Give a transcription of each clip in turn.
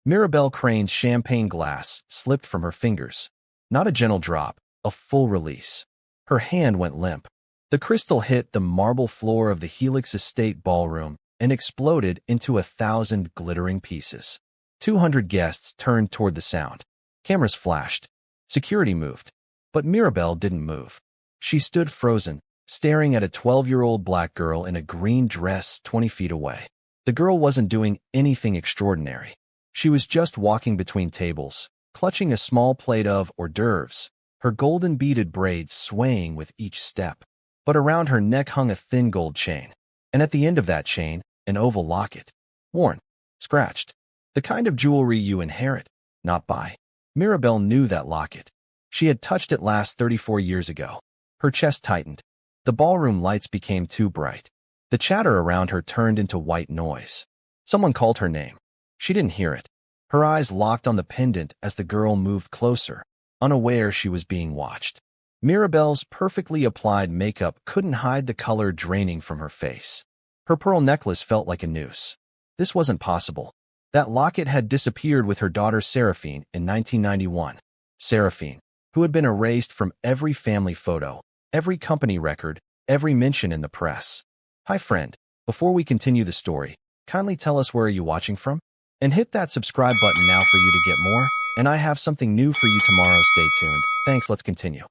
Mirabelle Crane's champagne glass slipped from her fingers. Not a gentle drop, a full release. Her hand went limp. The crystal hit the marble floor of the Helix Estate ballroom and exploded into 1,000 glittering pieces. 200 guests turned toward the sound. Cameras flashed. Security moved. But Mirabelle didn't move. She stood frozen, staring at a 12-year-old black girl in a green dress 20 feet away. The girl wasn't doing anything extraordinary. She was just walking between tables, clutching a small plate of hors d'oeuvres, her golden beaded braids swaying with each step. But around her neck hung a thin gold chain, and at the end of that chain, an oval locket. Worn, scratched. The kind of jewelry you inherit, not buy. Mirabelle knew that locket. She had touched it last 34 years ago. Her chest tightened. The ballroom lights became too bright. The chatter around her turned into white noise. Someone called her name. She didn't hear it. Her eyes locked on the pendant as the girl moved closer, unaware she was being watched. Mirabelle's perfectly applied makeup couldn't hide the color draining from her face. Her pearl necklace felt like a noose. This wasn't possible. That locket had disappeared with her daughter Seraphine in 1991. Seraphine, who had been erased from every family photo, every company record, every mention in the press. Hi friend, before we continue the story, kindly tell us where are you watching from? And hit that subscribe button now for you to get more, and I have something new for you tomorrow. Stay tuned. Thanks, let's continue.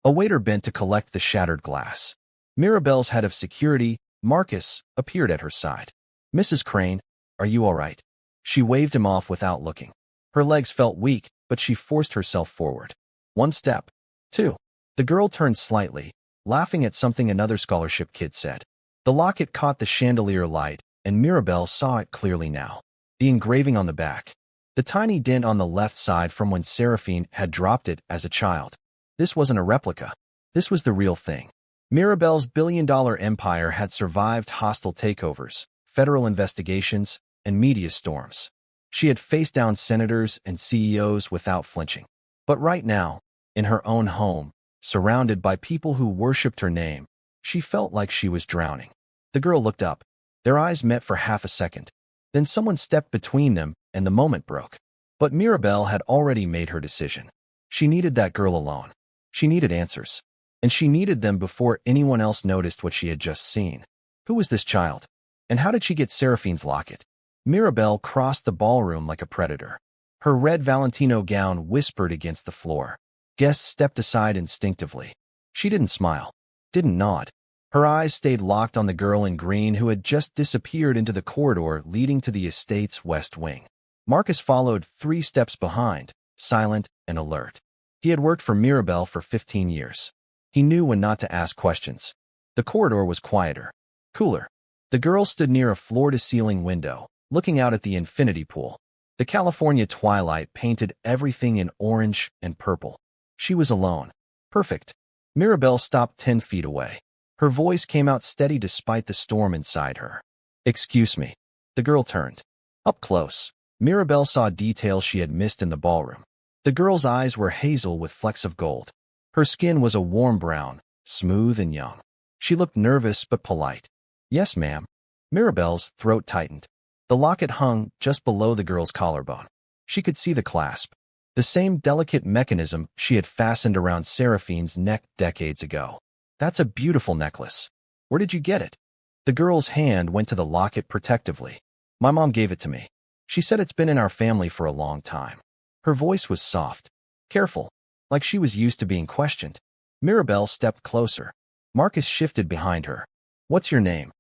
A waiter bent to collect the shattered glass. Mirabelle's head of security, Marcus, appeared at her side. Mrs. Crane, are you all right? She waved him off without looking. Her legs felt weak, but she forced herself forward. One step. Two. The girl turned slightly, laughing at something another scholarship kid said. The locket caught the chandelier light, and Mirabelle saw it clearly now. The engraving on the back. The tiny dent on the left side from when Seraphine had dropped it as a child. This wasn't a replica. This was the real thing. Mirabelle's billion-dollar empire had survived hostile takeovers, federal investigations, and media storms. She had faced down senators and CEOs without flinching. But right now, in her own home, surrounded by people who worshipped her name, she felt like she was drowning. The girl looked up. Their eyes met for half a second. Then someone stepped between them, and the moment broke. But Mirabelle had already made her decision. She needed that girl alone. She needed answers. And she needed them before anyone else noticed what she had just seen. Who was this child? And how did she get Seraphine's locket? Mirabelle crossed the ballroom like a predator. Her red Valentino gown whispered against the floor. Guests stepped aside instinctively. She didn't smile, didn't nod. Her eyes stayed locked on the girl in green who had just disappeared into the corridor leading to the estate's west wing. Marcus followed 3 steps behind, silent and alert. He had worked for Mirabelle for 15 years. He knew when not to ask questions. The corridor was quieter, cooler. The girl stood near a floor-to-ceiling window, looking out at the infinity pool. The California twilight painted everything in orange and purple. She was alone. Perfect. Mirabelle stopped 10 feet away. Her voice came out steady despite the storm inside her. Excuse me. The girl turned. Up close, Mirabelle saw details she had missed in the ballroom. The girl's eyes were hazel with flecks of gold. Her skin was a warm brown, smooth and young. She looked nervous but polite. Yes, ma'am. Mirabelle's throat tightened. The locket hung just below the girl's collarbone. She could see the clasp, the same delicate mechanism she had fastened around Seraphine's neck decades ago. That's a beautiful necklace. Where did you get it? The girl's hand went to the locket protectively. My mom gave it to me. She said it's been in our family for a long time. Her voice was soft, careful, like she was used to being questioned. Mirabelle stepped closer. Marcus shifted behind her. What's your name?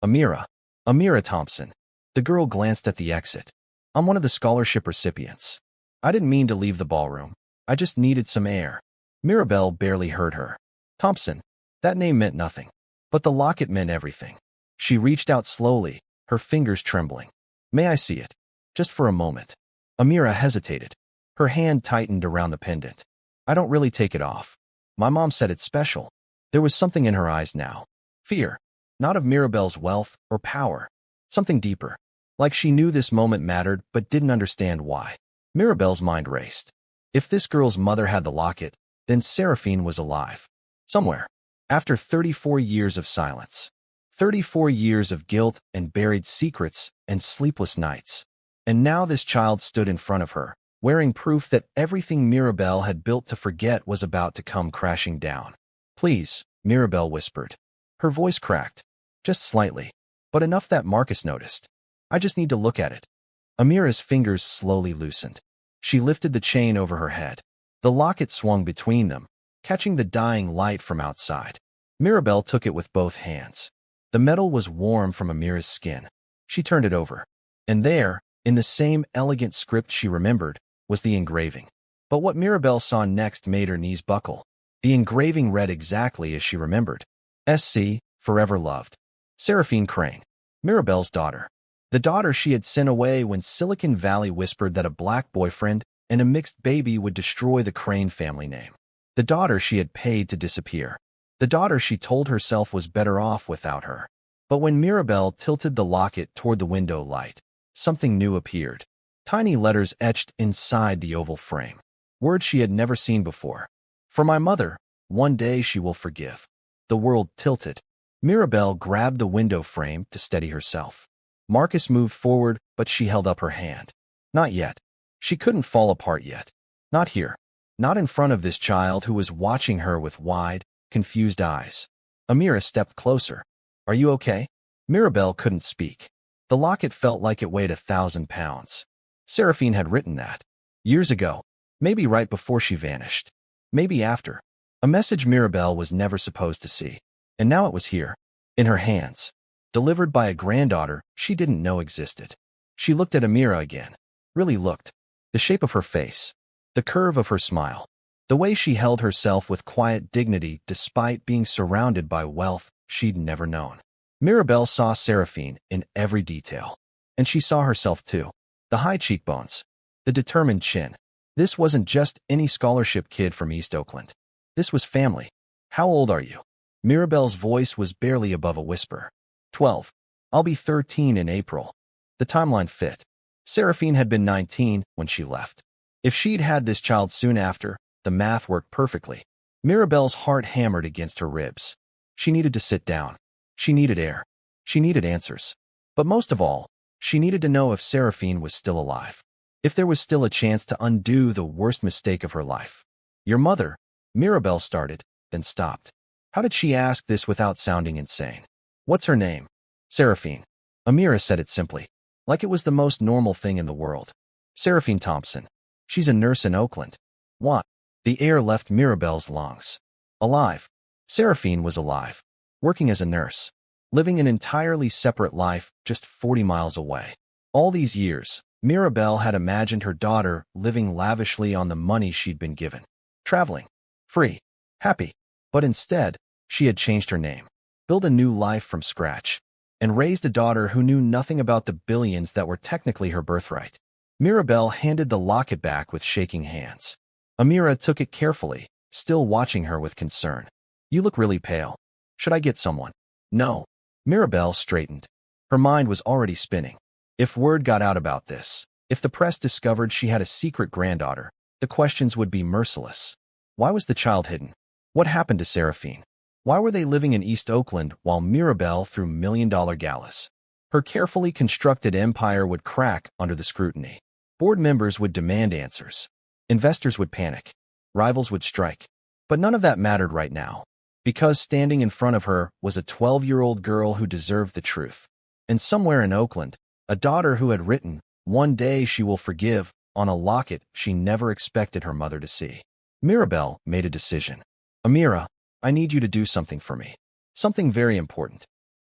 Amira. Amira Thompson. The girl glanced at the exit. I'm one of the scholarship recipients. I didn't mean to leave the ballroom. I just needed some air. Mirabelle barely heard her. Thompson. That name meant nothing. But the locket meant everything. She reached out slowly, her fingers trembling. May I see it? Just for a moment. Amira hesitated. Her hand tightened around the pendant. I don't really take it off. My mom said it's special. There was something in her eyes now. Fear. Not of Mirabelle's wealth or power. Something deeper. Like she knew this moment mattered but didn't understand why. Mirabelle's mind raced. If this girl's mother had the locket, then Seraphine was alive. Somewhere. After 34 years of silence. 34 years of guilt and buried secrets and sleepless nights. And now this child stood in front of her, wearing proof that everything Mirabelle had built to forget was about to come crashing down. "Please," Mirabelle whispered. Her voice cracked, just slightly, but enough that Marcus noticed. "I just need to look at it." Amira's fingers slowly loosened. She lifted the chain over her head. The locket swung between them, catching the dying light from outside. Mirabelle took it with both hands. The metal was warm from Amira's skin. She turned it over. And there, in the same elegant script she remembered, was the engraving. But what Mirabelle saw next made her knees buckle. The engraving read exactly as she remembered. SC, forever loved. Seraphine Crane, Mirabelle's daughter. The daughter she had sent away when Silicon Valley whispered that a black boyfriend and a mixed baby would destroy the Crane family name. The daughter she had paid to disappear. The daughter she told herself was better off without her. But when Mirabelle tilted the locket toward the window light, something new appeared. Tiny letters etched inside the oval frame. Words she had never seen before. "For my mother, one day she will forgive." The world tilted. Mirabelle grabbed the window frame to steady herself. Marcus moved forward, but she held up her hand. Not yet. She couldn't fall apart yet. Not here. Not in front of this child who was watching her with wide, confused eyes. Amira stepped closer. "Are you okay?" Mirabelle couldn't speak. The locket felt like it weighed 1,000 pounds. Seraphine had written that. Years ago. Maybe right before she vanished. Maybe after. A message Mirabelle was never supposed to see. And now it was here. In her hands. Delivered by a granddaughter she didn't know existed. She looked at Amira again. Really looked. The shape of her face. The curve of her smile. The way she held herself with quiet dignity despite being surrounded by wealth she'd never known. Mirabelle saw Seraphine in every detail. And she saw herself too. The high cheekbones. The determined chin. This wasn't just any scholarship kid from East Oakland. This was family. "How old are you?" Mirabelle's voice was barely above a whisper. 12. "I'll be 13 in April." The timeline fit. Seraphine had been 19 when she left. If she'd had this child soon after, the math worked perfectly. Mirabelle's heart hammered against her ribs. She needed to sit down. She needed air. She needed answers. But most of all, she needed to know if Seraphine was still alive. If there was still a chance to undo the worst mistake of her life. "Your mother," Mirabelle started, then stopped. How did she ask this without sounding insane? "What's her name?" "Seraphine." Amira said it simply, like it was the most normal thing in the world. "Seraphine Thompson. She's a nurse in Oakland." What? The air left Mirabelle's lungs. Alive. Seraphine was alive. Working as a nurse. Living an entirely separate life just 40 miles away. All these years, Mirabelle had imagined her daughter living lavishly on the money she'd been given. Traveling. Free. Happy. But instead, she had changed her name. Built a new life from scratch. And raised a daughter who knew nothing about the billions that were technically her birthright. Mirabelle handed the locket back with shaking hands. Amira took it carefully, still watching her with concern. "You look really pale. Should I get someone?" "No." Mirabelle straightened. Her mind was already spinning. If word got out about this, if the press discovered she had a secret granddaughter, the questions would be merciless. Why was the child hidden? What happened to Seraphine? Why were they living in East Oakland while Mirabelle threw million-dollar galas? Her carefully constructed empire would crack under the scrutiny. Board members would demand answers. Investors would panic. Rivals would strike. But none of that mattered right now, because standing in front of her was a 12-year-old girl who deserved the truth. And somewhere in Oakland, a daughter who had written, "One day she will forgive," on a locket she never expected her mother to see. Mirabelle made a decision. "Amira, I need you to do something for me. Something very important."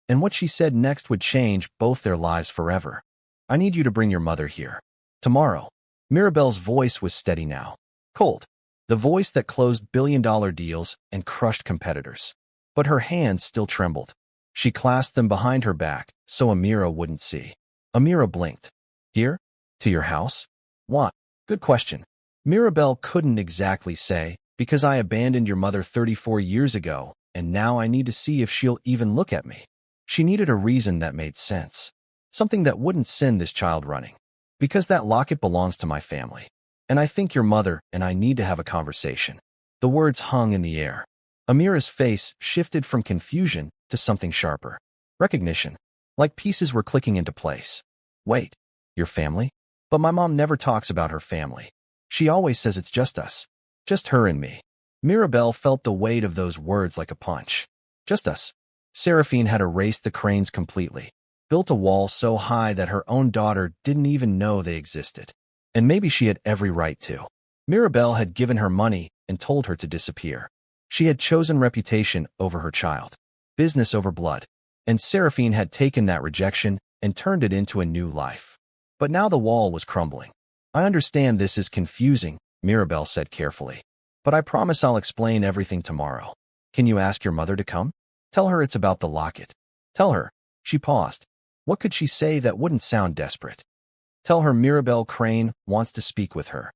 And what she said next would change both their lives forever. "I need you to bring your mother here. Tomorrow." Mirabelle's voice was steady now. Cold. The voice that closed billion-dollar deals and crushed competitors. But her hands still trembled. She clasped them behind her back so Amira wouldn't see. Amira blinked. "Here? To your house?" "What?" "Good question." Mirabelle couldn't exactly say, "Because I abandoned your mother 34 years ago, and now I need to see if she'll even look at me." She needed a reason that made sense. Something that wouldn't send this child running. "Because that locket belongs to my family. And I think your mother and I need to have a conversation." The words hung in the air. Amira's face shifted from confusion to something sharper. Recognition. Like pieces were clicking into place. "Wait. Your family?" But my mom never talks about her family. She always says it's just us. Just her and me. Mirabelle felt the weight of those words like a punch. Just us. Seraphine had erased the cranes completely, built a wall so high that her own daughter didn't even know they existed. And maybe she had every right to. Mirabelle had given her money and told her to disappear. She had chosen reputation over her child, business over blood, and Seraphine had taken that rejection and turned it into a new life. But now the wall was crumbling. I understand this is confusing, Mirabelle said carefully, but I promise I'll explain everything tomorrow. Can you ask your mother to come? Tell her it's about the locket. Tell her. She paused. What could she say that wouldn't sound desperate? Tell her Mirabelle Crane wants to speak with her.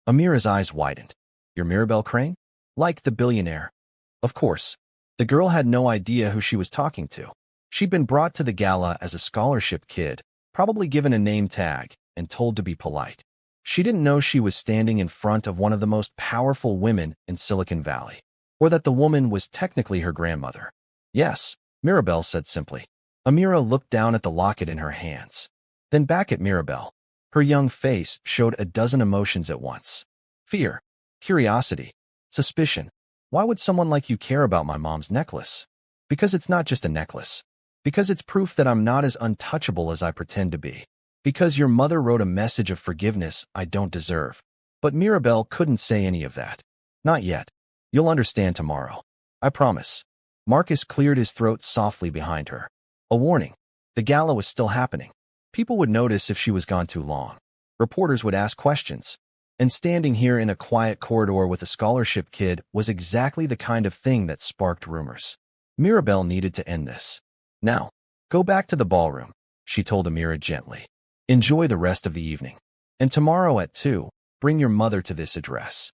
Amira's eyes widened. You're Mirabelle Crane? Like the billionaire. Of course. The girl had no idea who she was talking to. She'd been brought to the gala as a scholarship kid, probably given a name tag, and told to be polite. She didn't know she was standing in front of one of the most powerful women in Silicon Valley, or that the woman was technically her grandmother. Yes, Mirabelle said simply. Amira looked down at the locket in her hands, then back at Mirabelle. Her young face showed a dozen emotions at once. Fear, curiosity, suspicion. Why would someone like you care about my mom's necklace? Because it's not just a necklace. Because it's proof that I'm not as untouchable as I pretend to be. Because your mother wrote a message of forgiveness I don't deserve. But Mirabelle couldn't say any of that. Not yet. You'll understand tomorrow. I promise. Marcus cleared his throat softly behind her. A warning. The gala was still happening. People would notice if she was gone too long. Reporters would ask questions. And standing here in a quiet corridor with a scholarship kid was exactly the kind of thing that sparked rumors. Mirabelle needed to end this. Now, go back to the ballroom, she told Amira gently. Enjoy the rest of the evening. And tomorrow at 2, bring your mother to this address.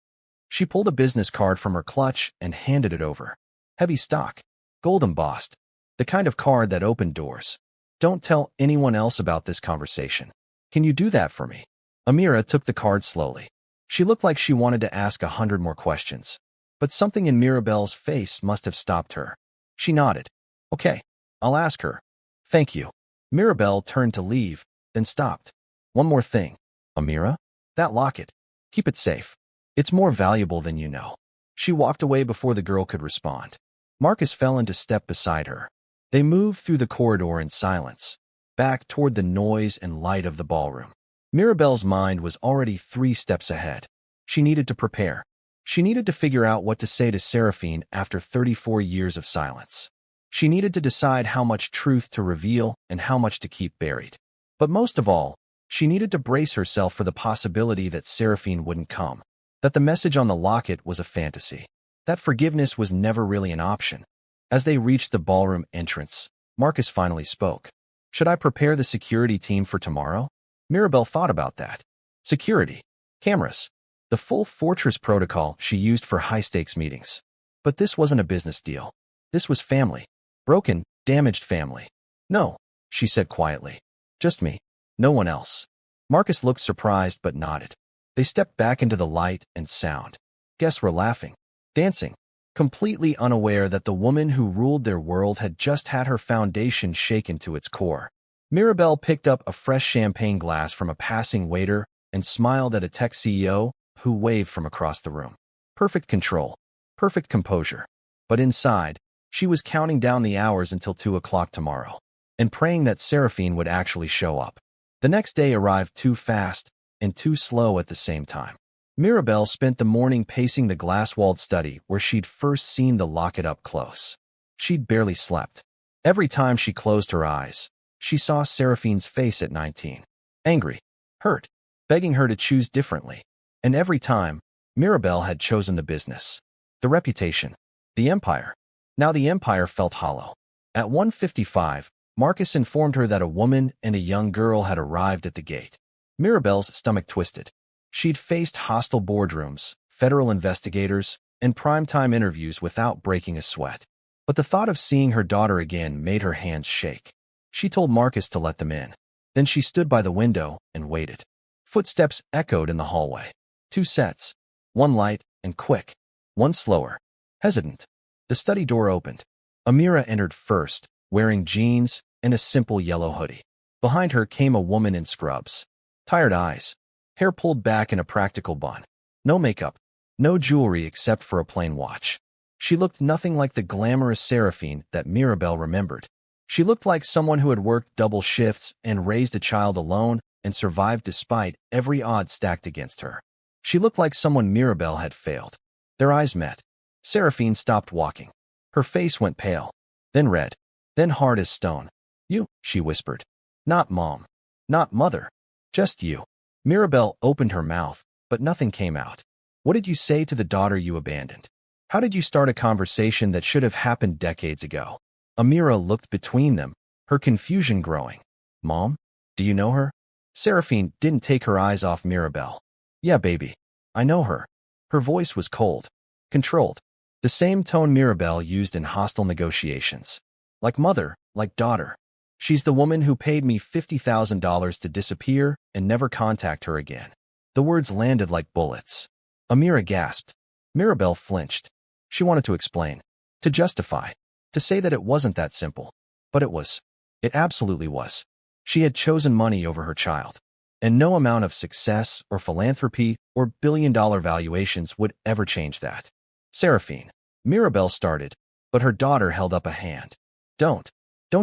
She pulled a business card from her clutch and handed it over. Heavy stock, gold embossed, the kind of card that opened doors. Don't tell anyone else about this conversation. Can you do that for me? Amira took the card slowly. She looked like she wanted to ask 100 more questions. But something in Mirabelle's face must have stopped her. She nodded. Okay, I'll ask her. Thank you. Mirabelle turned to leave, then stopped. One more thing. Amira? That locket. Keep it safe. It's more valuable than you know. She walked away before the girl could respond. Marcus fell into step beside her. They moved through the corridor in silence, back toward the noise and light of the ballroom. Mirabelle's mind was already 3 steps ahead. She needed to prepare. She needed to figure out what to say to Seraphine after 34 years of silence. She needed to decide how much truth to reveal and how much to keep buried. But most of all, she needed to brace herself for the possibility that Seraphine wouldn't come, that the message on the locket was a fantasy, that forgiveness was never really an option. As they reached the ballroom entrance, Marcus finally spoke. Should I prepare the security team for tomorrow? Mirabelle thought about that. Security. Cameras. The full fortress protocol she used for high-stakes meetings. But this wasn't a business deal. This was family. Broken, damaged family. No, she said quietly. Just me. No one else. Marcus looked surprised but nodded. They stepped back into the light and sound. Guests were laughing, dancing, completely unaware that the woman who ruled their world had just had her foundation shaken to its core. Mirabelle picked up a fresh champagne glass from a passing waiter and smiled at a tech CEO who waved from across the room. Perfect control, perfect composure. But inside, she was counting down the hours until 2 o'clock tomorrow, and praying that Seraphine would actually show up. The next day arrived too fast and too slow at the same time. Mirabelle spent the morning pacing the glass-walled study where she'd first seen the locket up close. She'd barely slept. Every time she closed her eyes, she saw Seraphine's face at 19. Angry, hurt, begging her to choose differently. And every time, Mirabelle had chosen the business, the reputation, the empire. Now the empire felt hollow. At 1:55, Marcus informed her that a woman and a young girl had arrived at the gate. Mirabelle's stomach twisted. She'd faced hostile boardrooms, federal investigators, and primetime interviews without breaking a sweat. But the thought of seeing her daughter again made her hands shake. She told Marcus to let them in. Then she stood by the window and waited. Footsteps echoed in the hallway. 2 sets. One light and quick. One slower. Hesitant. The study door opened. Amira entered first, wearing jeans and a simple yellow hoodie. Behind her came a woman in scrubs. Tired eyes. Hair pulled back in a practical bun. No makeup. No jewelry except for a plain watch. She looked nothing like the glamorous Seraphine that Mirabelle remembered. She looked like someone who had worked double shifts and raised a child alone and survived despite every odd stacked against her. She looked like someone Mirabelle had failed. Their eyes met. Seraphine stopped walking. Her face went pale, then red, then hard as stone. You, she whispered. Not mom. Not mother. Just you. Mirabelle opened her mouth, but nothing came out. What did you say to the daughter you abandoned? How did you start a conversation that should have happened decades ago? Amira looked between them, her confusion growing. Mom? Do you know her? Seraphine didn't take her eyes off Mirabelle. Yeah, baby. I know her. Her voice was cold, controlled. The same tone Mirabelle used in hostile negotiations. Like mother, like daughter. She's the woman who paid me $50,000 to disappear and never contact her again. The words landed like bullets. Amira gasped. Mirabelle flinched. She wanted to explain, to justify, to say that it wasn't that simple. But it was. It absolutely was. She had chosen money over her child. And no amount of success or philanthropy or billion-dollar valuations would ever change that. Seraphine. Mirabelle started, but her daughter held up a hand. Don't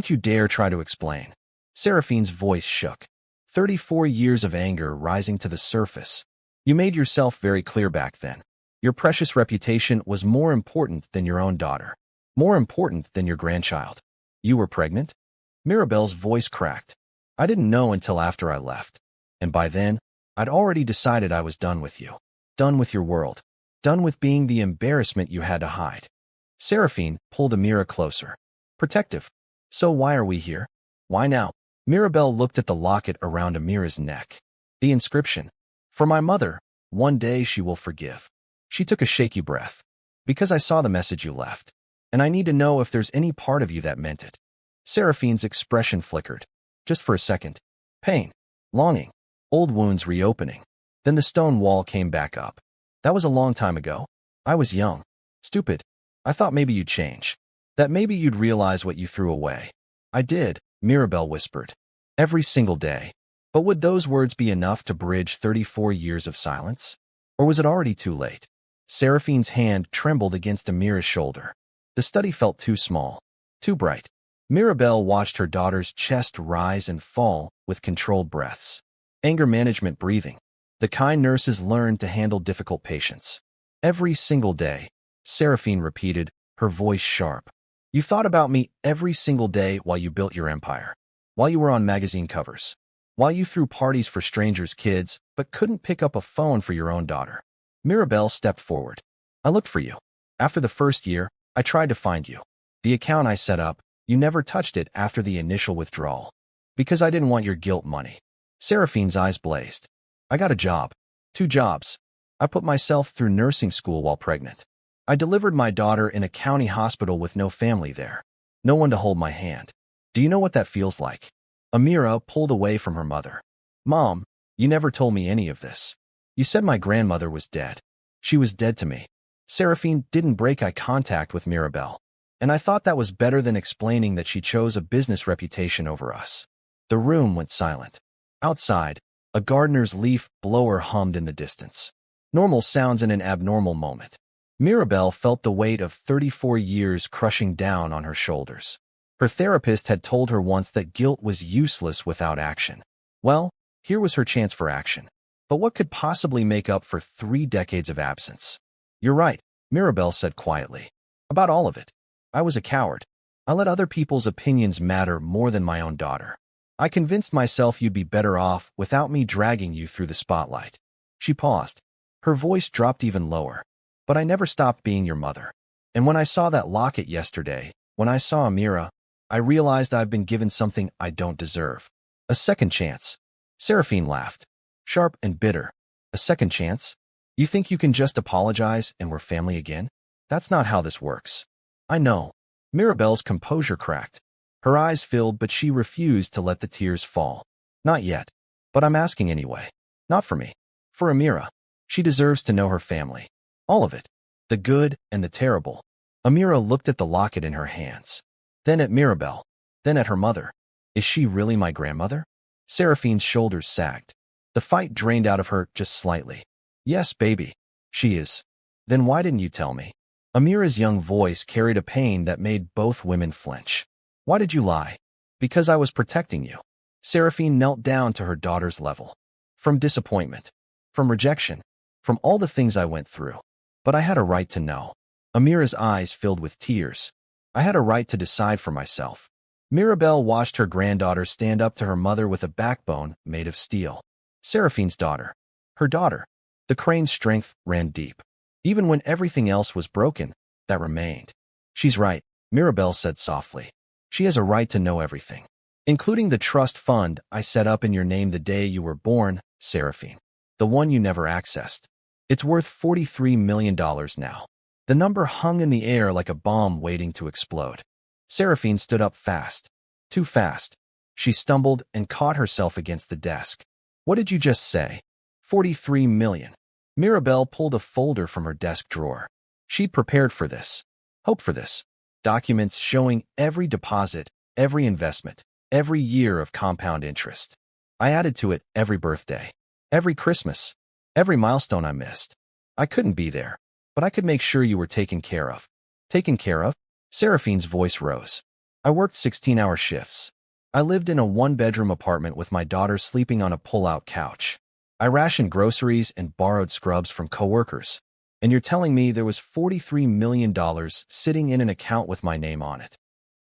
you dare try to explain. Seraphine's voice shook. 34 years of anger rising to the surface. You made yourself very clear back then. Your precious reputation was more important than your own daughter. More important than your grandchild. You were pregnant? Mirabelle's voice cracked. I didn't know until after I left. And by then, I'd already decided I was done with you. Done with your world. Done with being the embarrassment you had to hide. Seraphine pulled Amira closer. Protective. So why are we here? Why now? Mirabelle looked at the locket around Amira's neck. The inscription. For my mother, one day she will forgive. She took a shaky breath. Because I saw the message you left. And I need to know if there's any part of you that meant it. Seraphine's expression flickered. Just for a second. Pain. Longing. Old wounds reopening. Then the stone wall came back up. That was a long time ago. I was young. Stupid. I thought maybe you'd change. That maybe you'd realize what you threw away. I did, Mirabelle whispered. Every single day. But would those words be enough to bridge 34 years of silence? Or was it already too late? Seraphine's hand trembled against Amira's shoulder. The study felt too small. Too bright. Mirabelle watched her daughter's chest rise and fall with controlled breaths. Anger management breathing. The kind nurses learned to handle difficult patients. Every single day, Seraphine repeated, her voice sharp. You thought about me every single day while you built your empire. While you were on magazine covers. While you threw parties for strangers' kids, but couldn't pick up a phone for your own daughter. Mirabelle stepped forward. I looked for you. After the first year, I tried to find you. The account I set up, you never touched it after the initial withdrawal. Because I didn't want your guilt money. Seraphine's eyes blazed. I got a job. 2 jobs. I put myself through nursing school while pregnant. I delivered my daughter in a county hospital with no family there. No one to hold my hand. Do you know what that feels like? Amira pulled away from her mother. Mom, you never told me any of this. You said my grandmother was dead. She was dead to me. Seraphine didn't break eye contact with Mirabelle. And I thought that was better than explaining that she chose a business reputation over us. The room went silent. Outside, a gardener's leaf blower hummed in the distance. Normal sounds in an abnormal moment. Mirabelle felt the weight of 34 years crushing down on her shoulders. Her therapist had told her once that guilt was useless without action. Well, here was her chance for action. But what could possibly make up for 3 decades of absence? You're right, Mirabelle said quietly. About all of it. I was a coward. I let other people's opinions matter more than my own daughter. I convinced myself you'd be better off without me dragging you through the spotlight. She paused. Her voice dropped even lower. But I never stopped being your mother. And when I saw that locket yesterday, when I saw Amira, I realized I've been given something I don't deserve. A second chance. Seraphine laughed. Sharp and bitter. A second chance? You think you can just apologize and we're family again? That's not how this works. I know. Mirabelle's composure cracked. Her eyes filled, but she refused to let the tears fall. Not yet. But I'm asking anyway. Not for me. For Amira. She deserves to know her family. All of it. The good and the terrible. Amira looked at the locket in her hands. Then at Mirabelle. Then at her mother. Is she really my grandmother? Seraphine's shoulders sagged. The fight drained out of her just slightly. Yes, baby. She is. Then why didn't you tell me? Amira's young voice carried a pain that made both women flinch. Why did you lie? Because I was protecting you. Seraphine knelt down to her daughter's level. From disappointment. From rejection. From all the things I went through. But I had a right to know. Amira's eyes filled with tears. I had a right to decide for myself. Mirabelle watched her granddaughter stand up to her mother with a backbone made of steel. Seraphine's daughter. Her daughter. The crane's strength ran deep. Even when everything else was broken, that remained. She's right, Mirabelle said softly. She has a right to know everything. Including the trust fund I set up in your name the day you were born, Seraphine. The one you never accessed. It's worth $43 million now. The number hung in the air like a bomb waiting to explode. Seraphine stood up fast. Too fast. She stumbled and caught herself against the desk. What did you just say? 43 million. Mirabelle pulled a folder from her desk drawer. She'd prepared for this. Hoped for this. Documents showing every deposit, every investment, every year of compound interest. I added to it every birthday, every Christmas, every milestone I missed. I couldn't be there, but I could make sure you were taken care of. Taken care of? Seraphine's voice rose. I worked 16-hour shifts. I lived in a one-bedroom apartment with my daughter sleeping on a pull-out couch. I rationed groceries and borrowed scrubs from coworkers. And you're telling me there was $43 million sitting in an account with my name on it.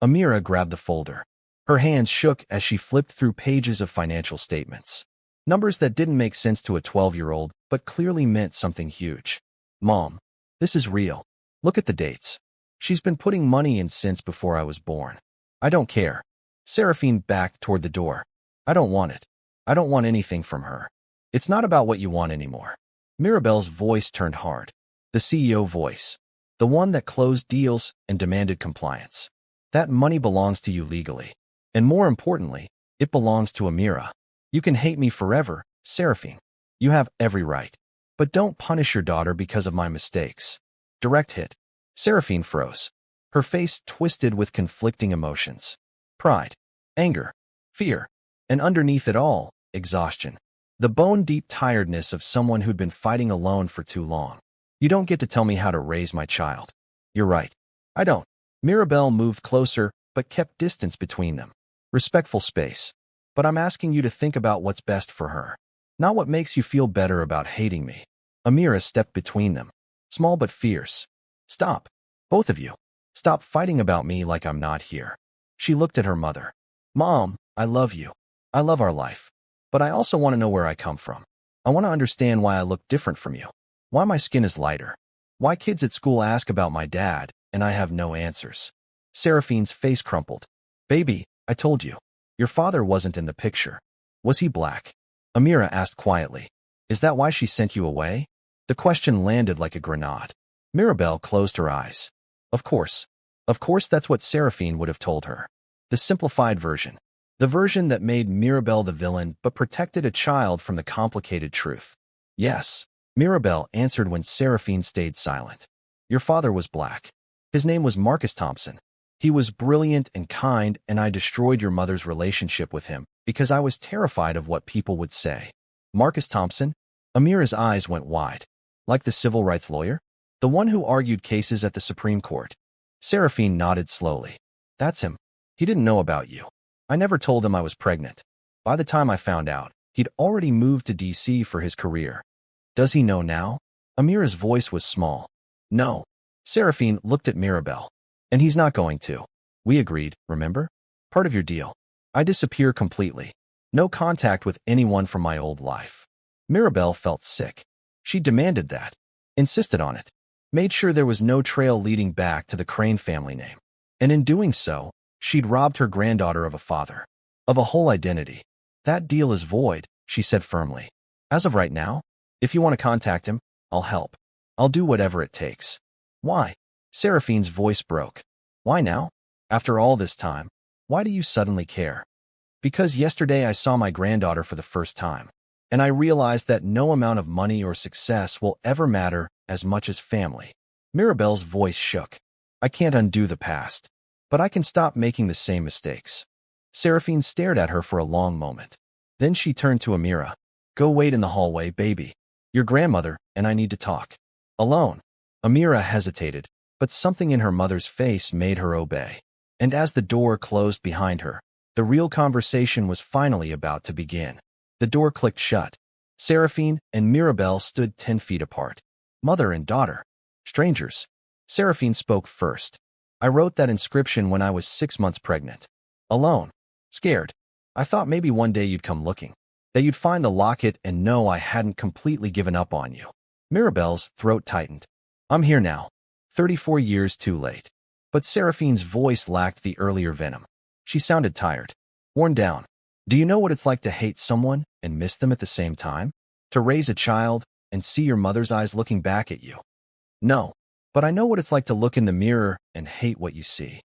Amira grabbed the folder. Her hands shook as she flipped through pages of financial statements. Numbers that didn't make sense to a 12-year-old, but clearly meant something huge. Mom, this is real. Look at the dates. She's been putting money in since before I was born. I don't care. Seraphine backed toward the door. I don't want it. I don't want anything from her. It's not about what you want anymore. Mirabelle's voice turned hard. The CEO voice. The one that closed deals and demanded compliance. That money belongs to you legally. And more importantly, it belongs to Amira. You can hate me forever, Seraphine. You have every right. But don't punish your daughter because of my mistakes. Direct hit. Seraphine froze. Her face twisted with conflicting emotions. Pride, anger, fear, and underneath it all, exhaustion. The bone-deep tiredness of someone who'd been fighting alone for too long. You don't get to tell me how to raise my child. You're right. I don't. Mirabelle moved closer, but kept distance between them. Respectful space. But I'm asking you to think about what's best for her. Not what makes you feel better about hating me. Amira stepped between them. Small but fierce. Stop. Both of you. Stop fighting about me like I'm not here. She looked at her mother. Mom, I love you. I love our life. But I also want to know where I come from. I want to understand why I look different from you. Why my skin is lighter. Why kids at school ask about my dad, and I have no answers. Seraphine's face crumpled. Baby, I told you. Your father wasn't in the picture. Was he black? Amira asked quietly. Is that why she sent you away? The question landed like a grenade. Mirabelle closed her eyes. Of course. Of course that's what Seraphine would have told her. The simplified version. The version that made Mirabelle the villain but protected a child from the complicated truth. Yes, Mirabelle answered when Seraphine stayed silent. Your father was black. His name was Marcus Thompson. He was brilliant and kind, and I destroyed your mother's relationship with him because I was terrified of what people would say. Marcus Thompson? Amira's eyes went wide. Like the civil rights lawyer? The one who argued cases at the Supreme Court. Seraphine nodded slowly. That's him. He didn't know about you. I never told him I was pregnant. By the time I found out, he'd already moved to D.C. for his career. Does he know now? Amira's voice was small. No. Seraphine looked at Mirabelle. And he's not going to. We agreed, remember? Part of your deal. I disappear completely. No contact with anyone from my old life. Mirabelle felt sick. She demanded that. Insisted on it. Made sure there was no trail leading back to the Crane family name. And in doing so, she'd robbed her granddaughter of a father. Of a whole identity. That deal is void, she said firmly. As of right now, if you want to contact him, I'll help. I'll do whatever it takes. Why? Seraphine's voice broke. Why now? After all this time, why do you suddenly care? Because yesterday I saw my granddaughter for the first time, and I realized that no amount of money or success will ever matter as much as family. Mirabelle's voice shook. I can't undo the past, but I can stop making the same mistakes. Seraphine stared at her for a long moment. Then she turned to Amira. Go wait in the hallway, baby. Your grandmother and I need to talk. Alone. Amira hesitated, but something in her mother's face made her obey. And as the door closed behind her, the real conversation was finally about to begin. The door clicked shut. Seraphine and Mirabelle stood 10 feet apart. Mother and daughter. Strangers. Seraphine spoke first. I wrote that inscription when I was 6 months pregnant. Alone. Scared. I thought maybe one day you'd come looking. That you'd find the locket and know I hadn't completely given up on you. Mirabelle's throat tightened. I'm here now. 34 years too late. But Seraphine's voice lacked the earlier venom. She sounded tired. Worn down. Do you know what it's like to hate someone and miss them at the same time? To raise a child and see your mother's eyes looking back at you? No. But I know what it's like to look in the mirror and hate what you see.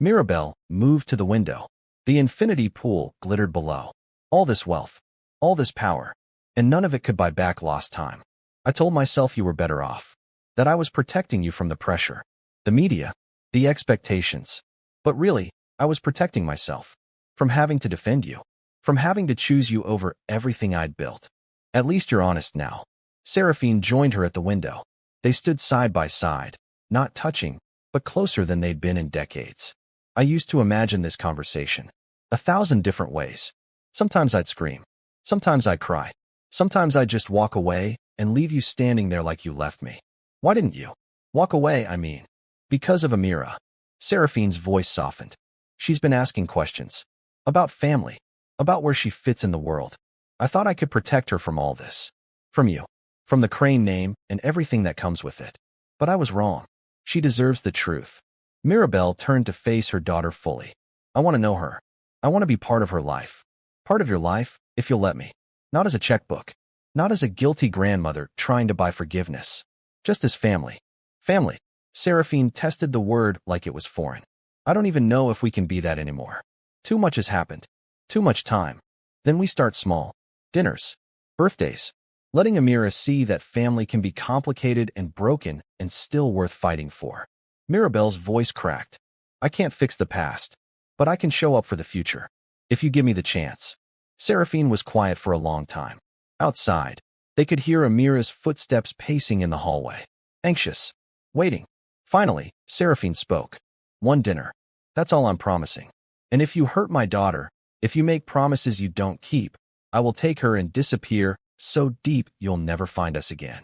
Mirabelle moved to the window. The infinity pool glittered below. All this wealth. All this power. And none of it could buy back lost time. I told myself you were better off. That I was protecting you from the pressure. The media. The expectations. But really, I was protecting myself. From having to defend you. From having to choose you over everything I'd built. At least you're honest now. Seraphine joined her at the window. They stood side by side, not touching, but closer than they'd been in decades. I used to imagine this conversation 1,000 different ways. Sometimes I'd scream. Sometimes I'd cry. Sometimes I'd just walk away and leave you standing there like you left me. Why didn't you? Walk away, I mean. Because of Amira. Seraphine's voice softened. She's been asking questions. About family. About where she fits in the world. I thought I could protect her from all this. From you. From the Crane name and everything that comes with it. But I was wrong. She deserves the truth. Mirabelle turned to face her daughter fully. I want to know her. I want to be part of her life. Part of your life, if you'll let me. Not as a checkbook. Not as a guilty grandmother trying to buy forgiveness. Just as family. Family. Seraphine tested the word like it was foreign. I don't even know if we can be that anymore. Too much has happened. Too much time. Then we start small. Dinners. Birthdays. Letting Amira see that family can be complicated and broken and still worth fighting for. Mirabelle's voice cracked. I can't fix the past, but I can show up for the future. If you give me the chance. Seraphine was quiet for a long time. Outside, they could hear Amira's footsteps pacing in the hallway. Anxious. Waiting. Finally, Seraphine spoke. One dinner. That's all I'm promising. And if you hurt my daughter, if you make promises you don't keep, I will take her and disappear so deep you'll never find us again.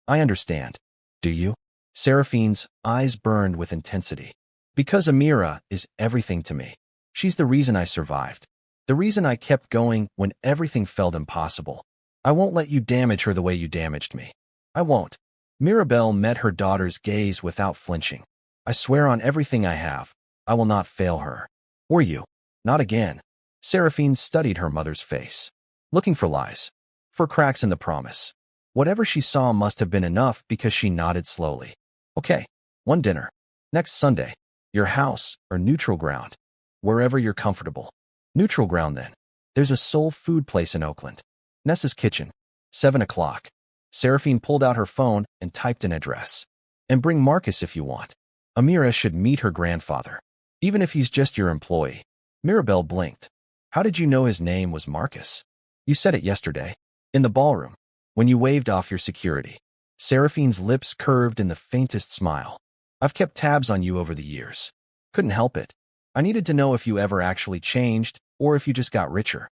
I understand. Do you? Seraphine's eyes burned with intensity. Because Amira is everything to me. She's the reason I survived. The reason I kept going when everything felt impossible. I won't let you damage her the way you damaged me. I won't. Mirabelle met her daughter's gaze without flinching. I swear on everything I have, I will not fail her. Or you. Not again. Seraphine studied her mother's face. Looking for lies. For cracks in the promise. Whatever she saw must have been enough because she nodded slowly. Okay, one dinner. Next Sunday. Your house or neutral ground. Wherever you're comfortable. Neutral ground then. There's a soul food place in Oakland. Nessa's Kitchen. 7 o'clock. Seraphine pulled out her phone and typed an address. And bring Marcus if you want. Amira should meet her grandfather. Even if he's just your employee. Mirabelle blinked. How did you know his name was Marcus? You said it yesterday. In the ballroom. When you waved off your security. Seraphine's lips curved in the faintest smile. I've kept tabs on you over the years. Couldn't help it. I needed to know if you ever actually changed or if you just got richer.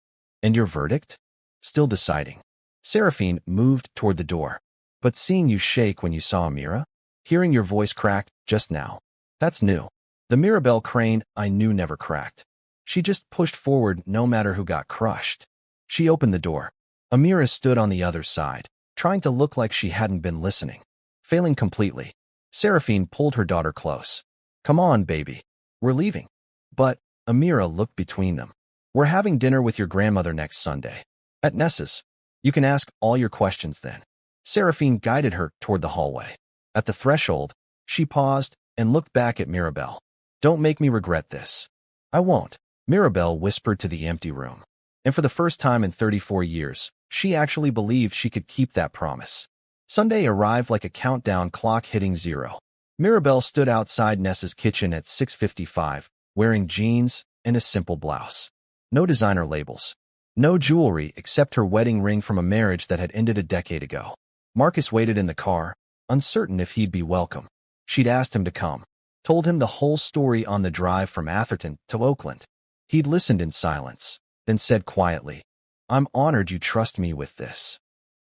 And your verdict? Still deciding. Seraphine moved toward the door. But seeing you shake when you saw Amira? Hearing your voice crack just now? That's new. The Mirabelle Crane I knew never cracked. She just pushed forward no matter who got crushed. She opened the door. Amira stood on the other side, trying to look like she hadn't been listening. Failing completely. Seraphine pulled her daughter close. Come on, baby. We're leaving. But Amira looked between them. We're having dinner with your grandmother next Sunday. At Nessa's. You can ask all your questions then. Seraphine guided her toward the hallway. At the threshold, she paused and looked back at Mirabelle. Don't make me regret this. I won't. Mirabelle whispered to the empty room. And for the first time in 34 years, she actually believed she could keep that promise. Sunday arrived like a countdown clock hitting 0. Mirabelle stood outside Nessa's kitchen at 6:55, wearing jeans and a simple blouse. No designer labels. No jewelry except her wedding ring from a marriage that had ended a decade ago. Marcus waited in the car, uncertain if he'd be welcome. She'd asked him to come, told him the whole story on the drive from Atherton to Oakland. He'd listened in silence, then said quietly, "I'm honored you trust me with this."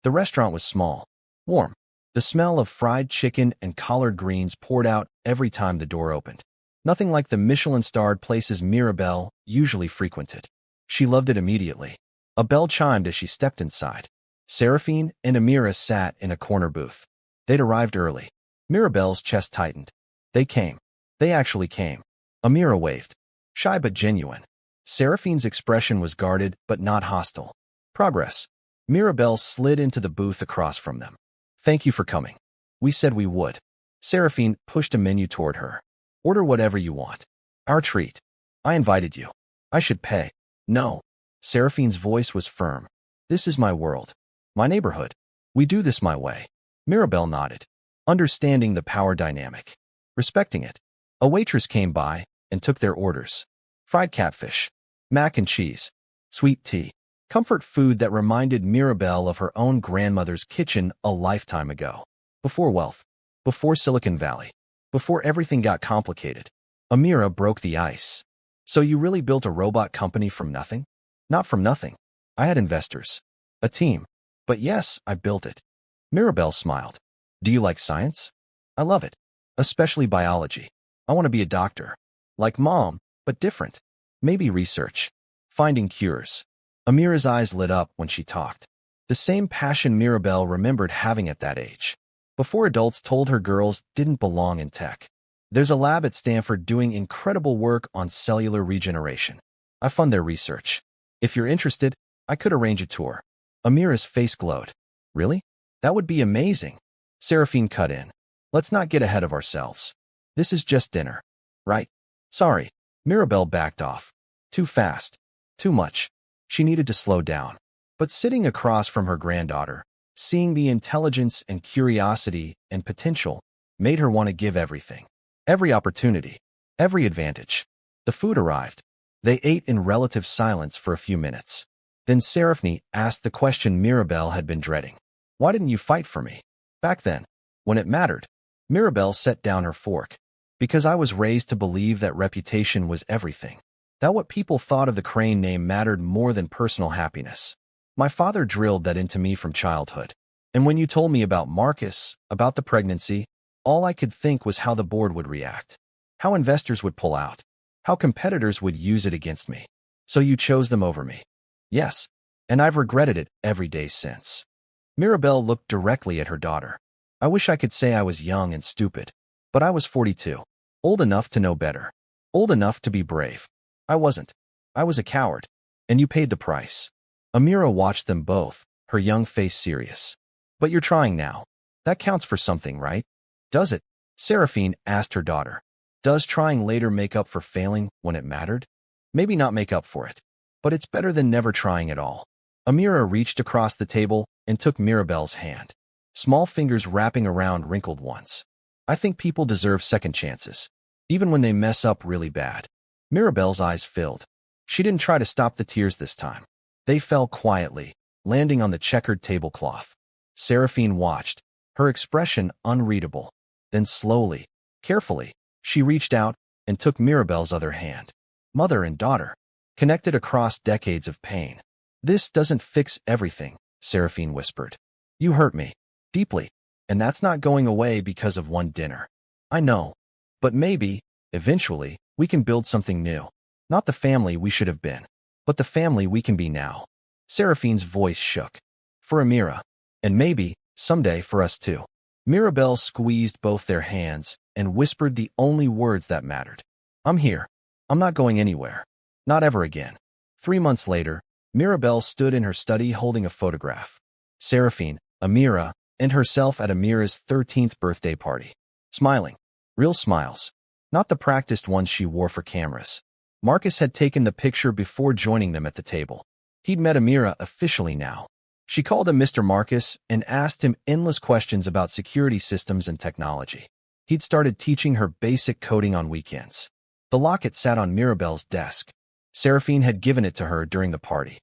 The restaurant was small, warm. The smell of fried chicken and collard greens poured out every time the door opened. Nothing like the Michelin-starred places Mirabelle usually frequented. She loved it immediately. A bell chimed as she stepped inside. Seraphine and Amira sat in a corner booth. They'd arrived early. Mirabelle's chest tightened. They came. They actually came. Amira waved. Shy but genuine. Seraphine's expression was guarded but not hostile. Progress. Mirabelle slid into the booth across from them. "Thank you for coming. We said we would." Seraphine pushed a menu toward her. "Order whatever you want. Our treat. I invited you. I should pay." "No." Seraphine's voice was firm. "This is my world. My neighborhood. We do this my way." Mirabelle nodded, understanding the power dynamic, respecting it. A waitress came by and took their orders. Fried catfish, mac and cheese, sweet tea, comfort food that reminded Mirabelle of her own grandmother's kitchen a lifetime ago. Before wealth, before Silicon Valley, before everything got complicated, Amira broke the ice. "So you really built a robot company from nothing?" "Not from nothing. I had investors, a team. But yes, I built it." Mirabelle smiled. "Do you like science?" "I love it. Especially biology. I want to be a doctor. Like Mom, but different. Maybe research. Finding cures." Amira's eyes lit up when she talked. The same passion Mirabelle remembered having at that age. Before adults told her girls didn't belong in tech. "There's a lab at Stanford doing incredible work on cellular regeneration. I fund their research. If you're interested, I could arrange a tour." Amira's face glowed. "Really? That would be amazing." Seraphine cut in. "Let's not get ahead of ourselves. This is just dinner. Right?" "Sorry." Mirabelle backed off. Too fast. Too much. She needed to slow down. But sitting across from her granddaughter, seeing the intelligence and curiosity and potential, made her want to give everything. Every opportunity. Every advantage. The food arrived. They ate in relative silence for a few minutes. Then Seraphine asked the question Mirabelle had been dreading. "Why didn't you fight for me? Back then, when it mattered?" Mirabelle set down her fork. "Because I was raised to believe that reputation was everything. That what people thought of the Crane name mattered more than personal happiness. My father drilled that into me from childhood. And when you told me about Marcus, about the pregnancy, all I could think was how the board would react. How investors would pull out. How competitors would use it against me. So you chose them over me." "Yes. And I've regretted it every day since." Mirabelle looked directly at her daughter. "I wish I could say I was young and stupid. But I was 42. Old enough to know better. Old enough to be brave. I wasn't. I was a coward. And you paid the price." Amira watched them both, her young face serious. "But you're trying now. That counts for something, right?" "Does it?" Seraphine asked her daughter. "Does trying later make up for failing when it mattered?" "Maybe not make up for it. But it's better than never trying at all." Amira reached across the table and took Mirabelle's hand. Small fingers wrapping around wrinkled ones. "I think people deserve second chances, even when they mess up really bad." Mirabelle's eyes filled. She didn't try to stop the tears this time. They fell quietly, landing on the checkered tablecloth. Seraphine watched, her expression unreadable. Then slowly, carefully, she reached out and took Mirabelle's other hand. Mother and daughter, connected across decades of pain. "This doesn't fix everything," Seraphine whispered. "You hurt me, deeply, and that's not going away because of one dinner. I know. But maybe, eventually, we can build something new. Not the family we should have been, but the family we can be now." Seraphine's voice shook. "For Amira. And maybe, someday, for us too." Mirabelle squeezed both their hands and whispered the only words that mattered. "I'm here. I'm not going anywhere. Not ever again." 3 months later, Mirabelle stood in her study holding a photograph. Seraphine, Amira, and herself at Amira's 13th birthday party. Smiling. Real smiles. Not the practiced ones she wore for cameras. Marcus had taken the picture before joining them at the table. He'd met Amira officially now. She called him Mr. Marcus and asked him endless questions about security systems and technology. He'd started teaching her basic coding on weekends. The locket sat on Mirabelle's desk. Seraphine had given it to her during the party.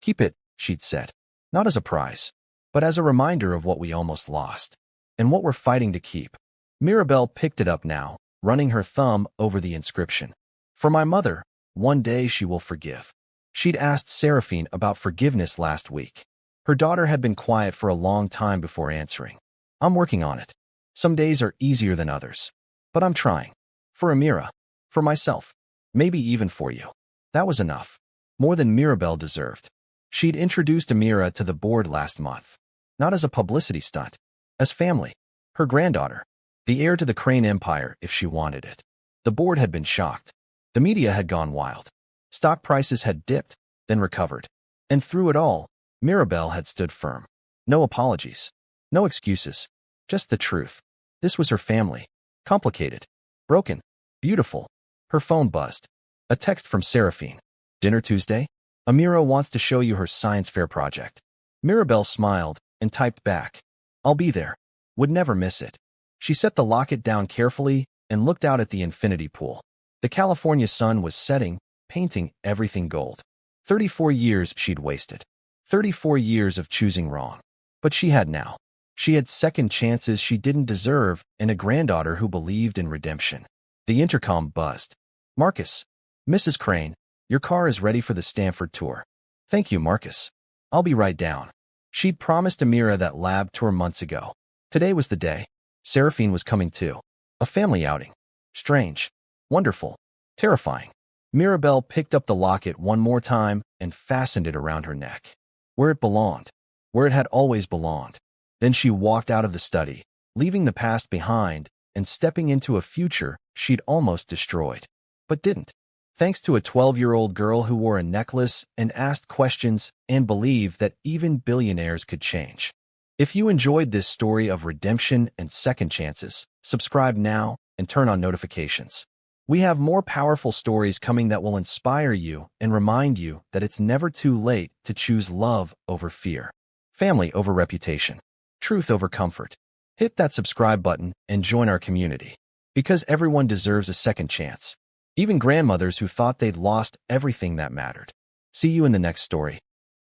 Keep it, she'd said. Not as a prize, but as a reminder of what we almost lost, and what we're fighting to keep. Mirabelle picked it up now, running her thumb over the inscription. For my mother, one day she will forgive. She'd asked Seraphine about forgiveness last week. Her daughter had been quiet for a long time before answering. I'm working on it. Some days are easier than others. But I'm trying. For Amira. For myself. Maybe even for you. That was enough. More than Mirabelle deserved. She'd introduced Amira to the board last month. Not as a publicity stunt. As family. Her granddaughter. The heir to the Crane Empire if she wanted it. The board had been shocked. The media had gone wild. Stock prices had dipped, then recovered. And through it all, Mirabelle had stood firm. No apologies. No excuses. Just the truth. This was her family. Complicated. Broken. Beautiful. Her phone buzzed. A text from Seraphine. Dinner Tuesday? Amira wants to show you her science fair project. Mirabelle smiled and typed back. I'll be there. Would never miss it. She set the locket down carefully and looked out at the infinity pool. The California sun was setting, painting everything gold. 34 years she'd wasted. 34 years of choosing wrong. But she had now. She had second chances she didn't deserve and a granddaughter who believed in redemption. The intercom buzzed. Marcus. Mrs. Crane, your car is ready for the Stanford tour. Thank you, Marcus. I'll be right down. She'd promised Amira that lab tour months ago. Today was the day. Seraphine was coming too. A family outing. Strange. Wonderful. Terrifying. Mirabelle picked up the locket one more time and fastened it around her neck. Where it belonged. Where it had always belonged. Then she walked out of the study, leaving the past behind and stepping into a future she'd almost destroyed. But didn't. Thanks to a 12-year-old girl who wore a necklace and asked questions and believed that even billionaires could change. If you enjoyed this story of redemption and second chances, subscribe now and turn on notifications. We have more powerful stories coming that will inspire you and remind you that it's never too late to choose love over fear, family over reputation, truth over comfort. Hit that subscribe button and join our community. Because everyone deserves a second chance. Even grandmothers who thought they'd lost everything that mattered. See you in the next story.